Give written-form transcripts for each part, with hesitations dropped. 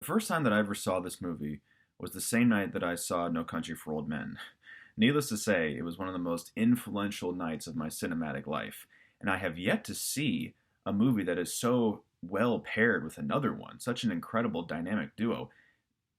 first time that I ever saw this movie was the same night that I saw No Country for Old Men. Needless to say, it was one of the most influential nights of my cinematic life, and I have yet to see a movie that is so well paired with another one, such an incredible dynamic duo.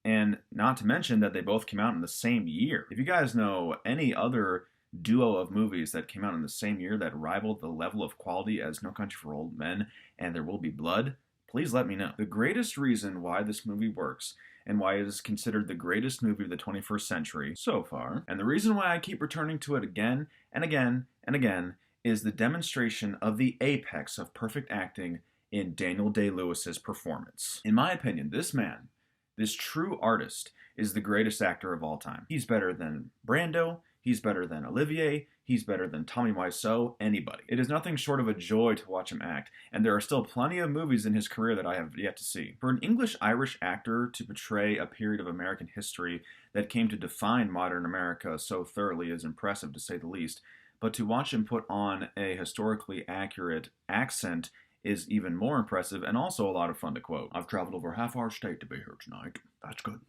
And not to mention that they both came out in the same year. If you guys know any other duo of movies that came out in the same year that rivaled the level of quality as No Country for Old Men and There Will Be Blood, please let me know. The greatest reason why this movie works and why it is considered the greatest movie of the 21st century so far, and the reason why I keep returning to it again and again and again, is the demonstration of the apex of perfect acting in Daniel Day-Lewis's performance. In my opinion, this man, this true artist, is the greatest actor of all time. He's better than Brando, he's better than Olivier, he's better than Tommy Wiseau, anybody. It is nothing short of a joy to watch him act, and there are still plenty of movies in his career that I have yet to see. For an English-Irish actor to portray a period of American history that came to define modern America so thoroughly is impressive, to say the least, but to watch him put on a historically accurate accent is even more impressive and also a lot of fun to quote. I've traveled over half our state to be here tonight. That's good.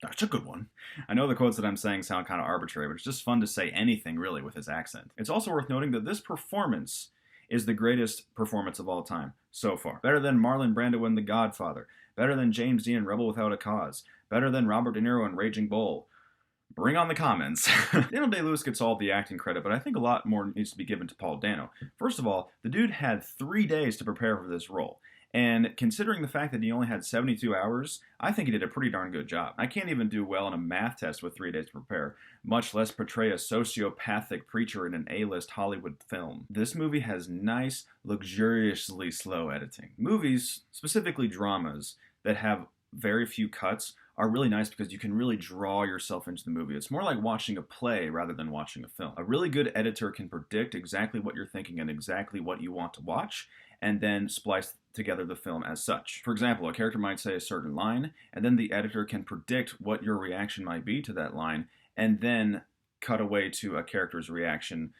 That's a good one. I know the quotes that I'm saying sound kind of arbitrary, but it's just fun to say anything really with his accent. It's also worth noting that this performance is the greatest performance of all time so far. Better than Marlon Brando in The Godfather. Better than James Dean in Rebel Without a Cause. Better than Robert De Niro in Raging Bull. Bring on the comments. Daniel Day-Lewis gets all the acting credit, but I think a lot more needs to be given to Paul Dano. First of all, the dude had 3 days to prepare for this role. And considering the fact that he only had 72 hours, I think he did a pretty darn good job. I can't even do well on a math test with 3 days to prepare, much less portray a sociopathic preacher in an A-list Hollywood film. This movie has nice, luxuriously slow editing. Movies, specifically dramas, that have very few cuts are really nice because you can really draw yourself into the movie. It's more like watching a play rather than watching a film. A really good editor can predict exactly what you're thinking and exactly what you want to watch, and then splice together the film as such. For example, a character might say a certain line, and then the editor can predict what your reaction might be to that line, and then cut away to a character's reaction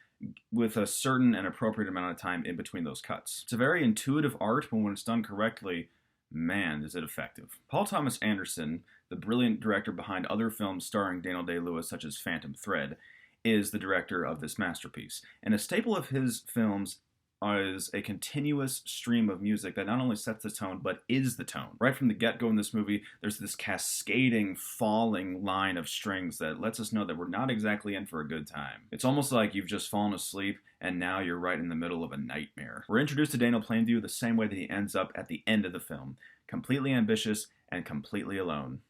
with a certain and appropriate amount of time in between those cuts. It's a very intuitive art, but when it's done correctly, man, is it effective. Paul Thomas Anderson, the brilliant director behind other films starring Daniel Day-Lewis, such as Phantom Thread, is the director of this masterpiece. And a staple of his films is a continuous stream of music that not only sets the tone, but is the tone. Right from the get-go in this movie, there's this cascading, falling line of strings that lets us know that we're not exactly in for a good time. It's almost like you've just fallen asleep, and now you're right in the middle of a nightmare. We're introduced to Daniel Plainview the same way that he ends up at the end of the film, completely ambitious and completely alone,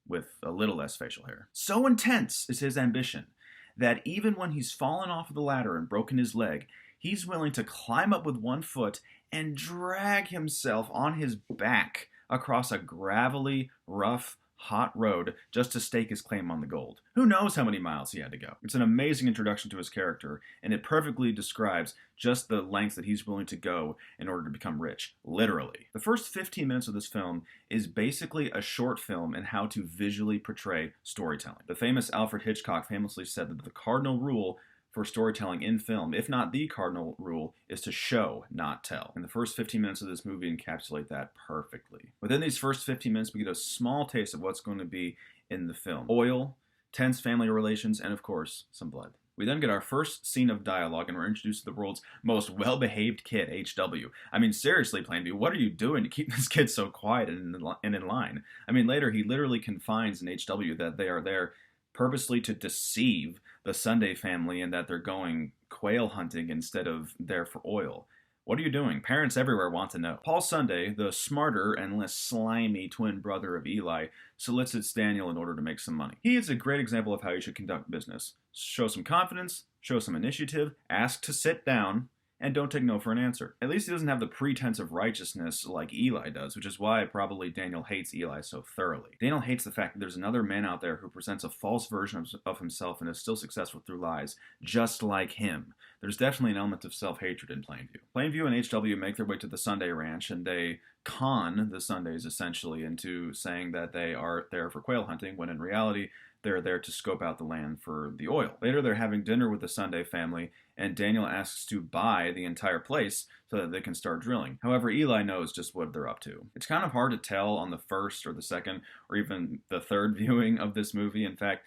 with a little less facial hair. So intense is his ambition that even when he's fallen off of the ladder and broken his leg, he's willing to climb up with one foot and drag himself on his back across a gravelly, rough, hot road just to stake his claim on the gold. Who knows how many miles he had to go? It's an amazing introduction to his character, and it perfectly describes just the lengths that he's willing to go in order to become rich, literally. The first 15 minutes of this film is basically a short film in how to visually portray storytelling. The famous Alfred Hitchcock famously said that the cardinal rule for storytelling in film, if not the cardinal rule, is to show, not tell. And the first 15 minutes of this movie encapsulate that perfectly. Within these first 15 minutes, we get a small taste of what's going to be in the film. Oil, tense family relations, and of course, some blood. We then get our first scene of dialogue, and we're introduced to the world's most well-behaved kid, HW. I mean, seriously, Plainview, what are you doing to keep this kid so quiet and in line? I mean, later he literally confides in HW that they are there purposely to deceive the Sunday family and that they're going quail hunting instead of there for oil. What are you doing? Parents everywhere want to know. Paul Sunday, the smarter and less slimy twin brother of Eli, solicits Daniel in order to make some money. He is a great example of how you should conduct business. Show some confidence, show some initiative, ask to sit down, and don't take no for an answer. At least he doesn't have the pretense of righteousness like Eli does, which is why probably Daniel hates Eli so thoroughly. Daniel hates the fact that there's another man out there who presents a false version of himself and is still successful through lies, just like him. There's definitely an element of self-hatred in Plainview. Plainview and HW make their way to the Sunday Ranch, and they con the Sundays essentially into saying that they are there for quail hunting, when in reality, they're there to scope out the land for the oil. Later, they're having dinner with the Sunday family, and Daniel asks to buy the entire place so that they can start drilling. However, Eli knows just what they're up to. It's kind of hard to tell on the first or the second or even the third viewing of this movie. In fact,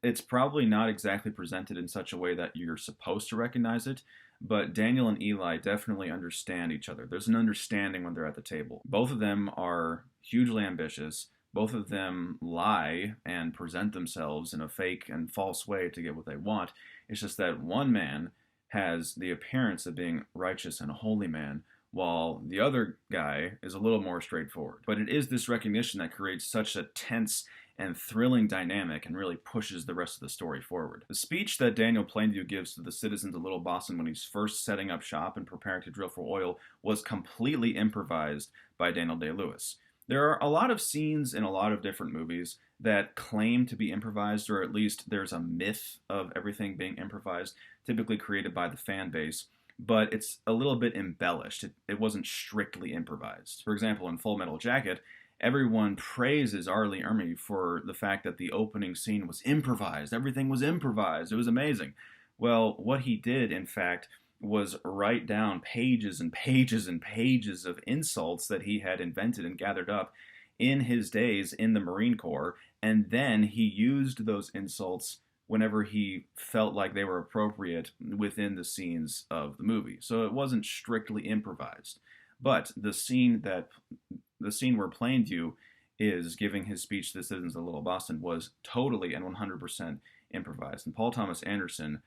it's probably not exactly presented in such a way that you're supposed to recognize it, but Daniel and Eli definitely understand each other. There's an understanding when they're at the table. Both of them are hugely ambitious. Both of them lie and present themselves in a fake and false way to get what they want. It's just that one man has the appearance of being righteous and a holy man, while the other guy is a little more straightforward. But it is this recognition that creates such a tense and thrilling dynamic and really pushes the rest of the story forward. The speech that Daniel Plainview gives to the citizens of Little Boston when he's first setting up shop and preparing to drill for oil was completely improvised by Daniel Day-Lewis. There are a lot of scenes in a lot of different movies that claim to be improvised, or at least there's a myth of everything being improvised, typically created by the fan base, but it's a little bit embellished. It wasn't strictly improvised. For example, in Full Metal Jacket, everyone praises R. Lee Ermey for the fact that the opening scene was improvised. Everything was improvised. It was amazing. Well, what he did, in fact, was write down pages and pages and pages of insults that he had invented and gathered up in his days in the Marine Corps, and then he used those insults whenever he felt like they were appropriate within the scenes of the movie. So it wasn't strictly improvised. But the scene where Plainview is giving his speech to the citizens of Little Boston was totally and 100% improvised. And Paul Thomas Anderson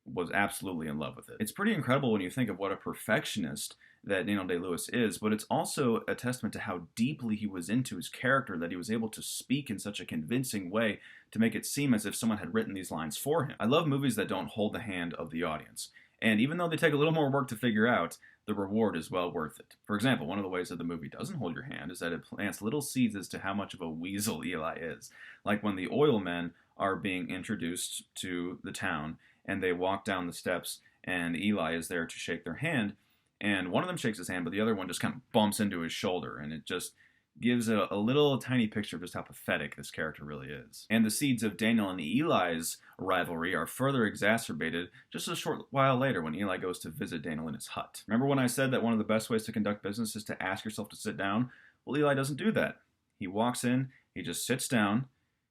was absolutely in love with it. It's pretty incredible when you think of what a perfectionist that Daniel Day-Lewis is, but it's also a testament to how deeply he was into his character that he was able to speak in such a convincing way to make it seem as if someone had written these lines for him. I love movies that don't hold the hand of the audience. And even though they take a little more work to figure out, the reward is well worth it. For example, one of the ways that the movie doesn't hold your hand is that it plants little seeds as to how much of a weasel Eli is. Like when the oil men are being introduced to the town, and they walk down the steps, and Eli is there to shake their hand, and one of them shakes his hand, but the other one just kind of bumps into his shoulder, and it just gives a little tiny picture of just how pathetic this character really is. And the seeds of Daniel and Eli's rivalry are further exacerbated just a short while later when Eli goes to visit Daniel in his hut. Remember when I said that one of the best ways to conduct business is to ask yourself to sit down? Well, Eli doesn't do that. He walks in, he just sits down,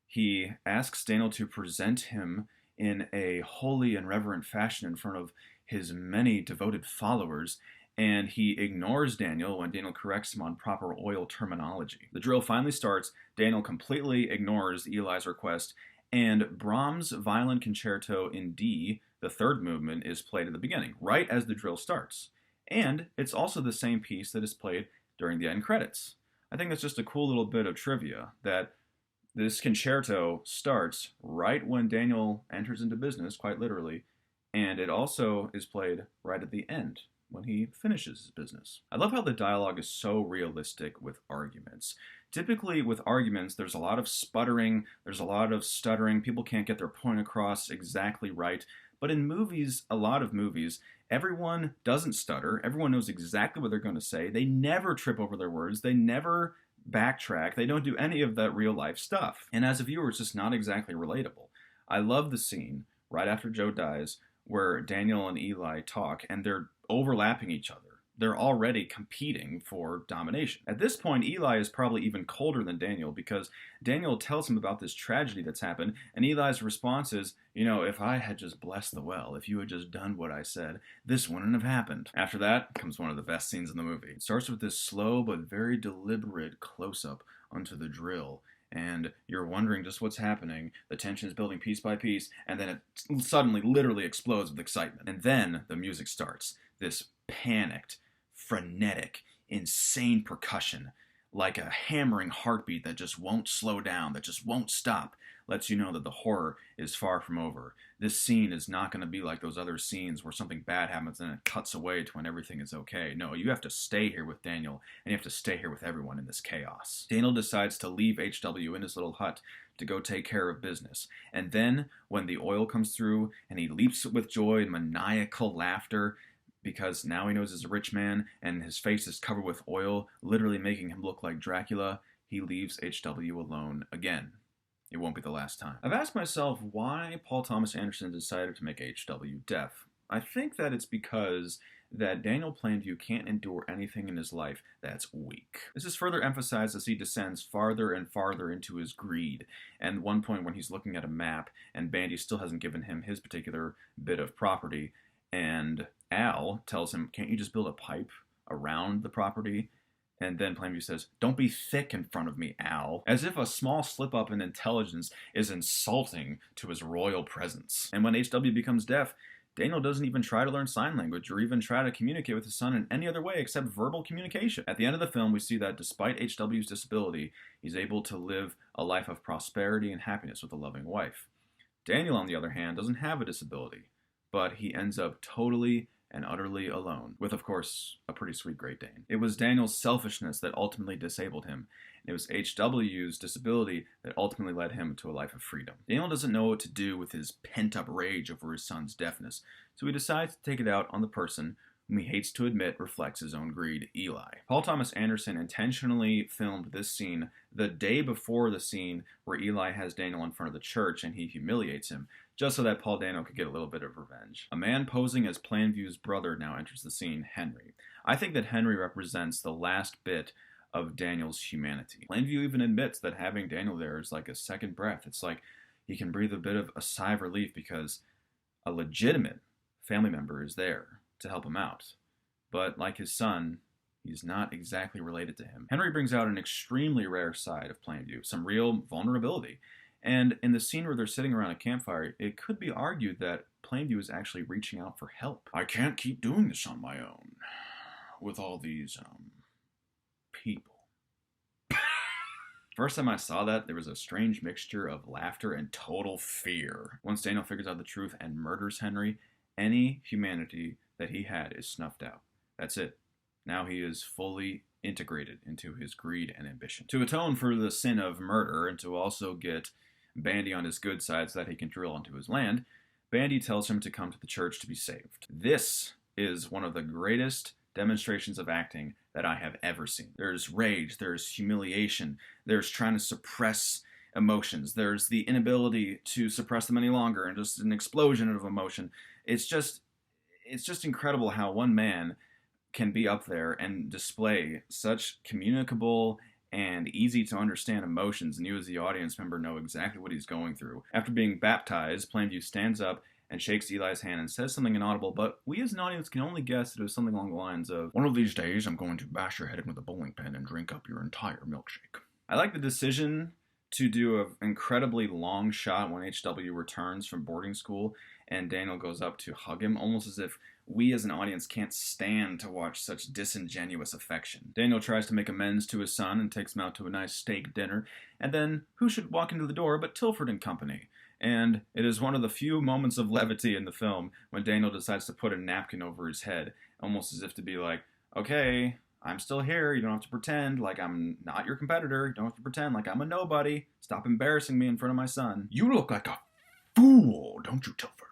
he asks Daniel to present him in a holy and reverent fashion in front of his many devoted followers, and he ignores Daniel when Daniel corrects him on proper oil terminology. The drill finally starts, Daniel completely ignores Eli's request, and Brahms' Violin Concerto in D, the third movement, is played at the beginning, right as the drill starts. And it's also the same piece that is played during the end credits. I think that's just a cool little bit of trivia, that this concerto starts right when Daniel enters into business, quite literally, and it also is played right at the end, when he finishes his business. I love how the dialogue is so realistic with arguments. Typically with arguments, there's a lot of sputtering, there's a lot of stuttering, people can't get their point across exactly right, but in movies, a lot of movies, everyone doesn't stutter, everyone knows exactly what they're going to say, they never trip over their words, they never backtrack, they don't do any of that real life stuff. And as a viewer, it's just not exactly relatable. I love the scene right after Joe dies where Daniel and Eli talk and they're overlapping each other. They're already competing for domination. At this point, Eli is probably even colder than Daniel because Daniel tells him about this tragedy that's happened, and Eli's response is, if I had just blessed the well, if you had just done what I said, this wouldn't have happened. After that comes one of the best scenes in the movie. It starts with this slow but very deliberate close-up onto the drill, and you're wondering just what's happening. The tension is building piece by piece, and then it suddenly literally explodes with excitement. And then the music starts. This panicked, frenetic, insane percussion, like a hammering heartbeat that just won't slow down, that just won't stop, lets you know that the horror is far from over. This scene is not going to be like those other scenes where something bad happens and it cuts away to when everything is okay. No, you have to stay here with Daniel, and you have to stay here with everyone in this chaos. Daniel decides to leave HW in his little hut to go take care of business. And then, when the oil comes through and he leaps with joy and maniacal laughter, because now he knows he's a rich man and his face is covered with oil, literally making him look like Dracula, he leaves HW alone again. It won't be the last time. I've asked myself why Paul Thomas Anderson decided to make HW deaf. I think that it's because that Daniel Plainview can't endure anything in his life that's weak. This is further emphasized as he descends farther and farther into his greed, and one point when he's looking at a map, and Bandy still hasn't given him his particular bit of property, and Al tells him, can't you just build a pipe around the property? And then Plainview says, don't be thick in front of me, Al. As if a small slip-up in intelligence is insulting to his royal presence. And when HW becomes deaf, Daniel doesn't even try to learn sign language or even try to communicate with his son in any other way except verbal communication. At the end of the film, we see that despite HW's disability, he's able to live a life of prosperity and happiness with a loving wife. Daniel, on the other hand, doesn't have a disability, but he ends up totally and utterly alone, with, of course, a pretty sweet Great Dane. It was Daniel's selfishness that ultimately disabled him, and it was HW's disability that ultimately led him to a life of freedom. Daniel doesn't know what to do with his pent-up rage over his son's deafness, so he decides to take it out on the person whom he hates to admit reflects his own greed, Eli. Paul Thomas Anderson intentionally filmed this scene the day before the scene where Eli has Daniel in front of the church and he humiliates him, just so that Paul Dano could get a little bit of revenge. A man posing as Plainview's brother now enters the scene, Henry. I think that Henry represents the last bit of Daniel's humanity. Plainview even admits that having Daniel there is like a second breath. It's like he can breathe a bit of a sigh of relief because a legitimate family member is there to help him out. But like his son, he's not exactly related to him. Henry brings out an extremely rare side of Plainview, some real vulnerability. And in the scene where they're sitting around a campfire, it could be argued that Plainview is actually reaching out for help. I can't keep doing this on my own with all these, people. First time I saw that, there was a strange mixture of laughter and total fear. Once Daniel figures out the truth and murders Henry, any humanity that he had is snuffed out. That's it. Now he is fully integrated into his greed and ambition. To atone for the sin of murder and to also get Bandy on his good side so that he can drill onto his land, Bandy tells him to come to the church to be saved. This is one of the greatest demonstrations of acting that I have ever seen. There's rage, there's humiliation, there's trying to suppress emotions, there's the inability to suppress them any longer, and just an explosion of emotion. It's just incredible how one man can be up there and display such communicable and easy to understand emotions, and you as the audience member know exactly what he's going through. After being baptized, Plainview stands up and shakes Eli's hand and says something inaudible, but we as an audience can only guess that it was something along the lines of, one of these days I'm going to bash your head in with a bowling pin and drink up your entire milkshake. I like the decision to do an incredibly long shot when HW returns from boarding school and Daniel goes up to hug him, almost as if we as an audience can't stand to watch such disingenuous affection. Daniel tries to make amends to his son and takes him out to a nice steak dinner, and then who should walk into the door but Tilford and company? And it is one of the few moments of levity in the film when Daniel decides to put a napkin over his head, almost as if to be like, okay, I'm still here, you don't have to pretend like I'm not your competitor, you don't have to pretend like I'm a nobody, stop embarrassing me in front of my son. You look like a fool, don't you, Tilford?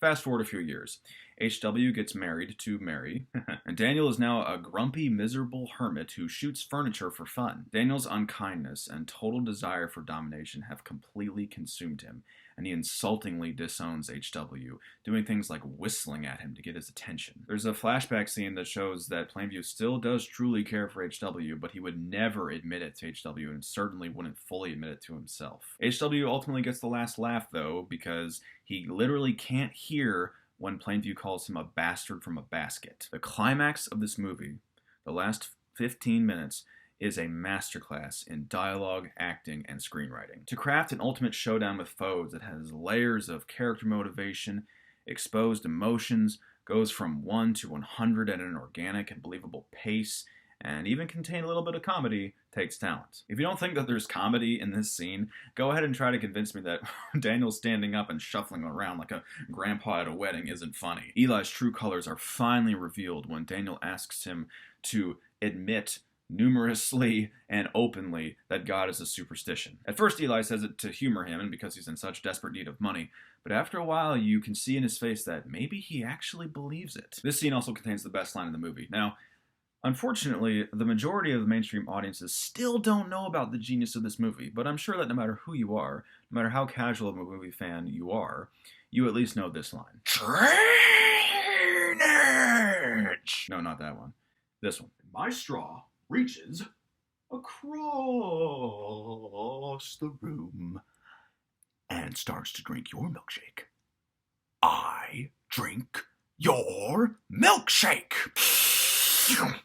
Fast forward a few years. HW gets married to Mary, and Daniel is now a grumpy, miserable hermit who shoots furniture for fun. Daniel's unkindness and total desire for domination have completely consumed him, and he insultingly disowns HW, doing things like whistling at him to get his attention. There's a flashback scene that shows that Plainview still does truly care for HW, but he would never admit it to HW, and certainly wouldn't fully admit it to himself. HW ultimately gets the last laugh, though, because he literally can't hear when Plainview calls him a bastard from a basket. The climax of this movie, the last 15 minutes, is a masterclass in dialogue, acting, and screenwriting. To craft an ultimate showdown with foes that has layers of character motivation, exposed emotions, goes from 1 to 100 at an organic and believable pace, and even contain a little bit of comedy, takes talent. If you don't think that there's comedy in this scene, go ahead and try to convince me that Daniel standing up and shuffling around like a grandpa at a wedding isn't funny. Eli's true colors are finally revealed when Daniel asks him to admit numerously and openly that God is a superstition. At first, Eli says it to humor him and because he's in such desperate need of money, but after a while, you can see in his face that maybe he actually believes it. This scene also contains the best line in the movie. Now, unfortunately, the majority of the mainstream audiences still don't know about the genius of this movie, but I'm sure that no matter who you are, no matter how casual of a movie fan you are, you at least know this line. Drainage! No, not that one. This one. My straw reaches across the room and starts to drink your milkshake. I drink your milkshake!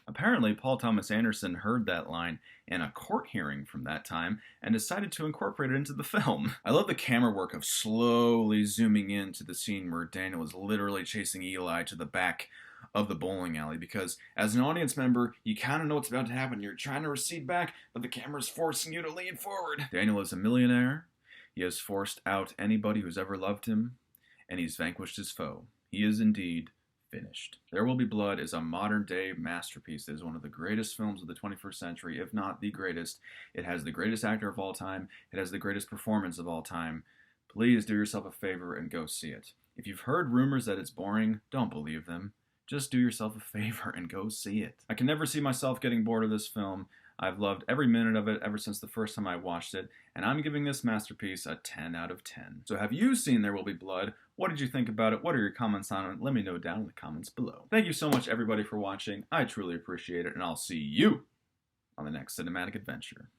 Apparently, Paul Thomas Anderson heard that line in a court hearing from that time and decided to incorporate it into the film. I love the camera work of slowly zooming into the scene where Daniel is literally chasing Eli to the back of the bowling alley, because as an audience member, you kind of know what's about to happen. You're trying to recede back, but the camera's forcing you to lean forward. Daniel is a millionaire. He has forced out anybody who's ever loved him, and he's vanquished his foe. He is indeed finished. There Will Be Blood is a modern-day masterpiece. It is one of the greatest films of the 21st century, if not the greatest. It has the greatest actor of all time. It has the greatest performance of all time. Please do yourself a favor and go see it. If you've heard rumors that it's boring, don't believe them. Just do yourself a favor and go see it. I can never see myself getting bored of this film. I've loved every minute of it ever since the first time I watched it, and I'm giving this masterpiece a 10 out of 10. So have you seen There Will Be Blood? What did you think about it? What are your comments on it? Let me know down in the comments below. Thank you so much, everybody, for watching. I truly appreciate it, and I'll see you on the next cinematic adventure.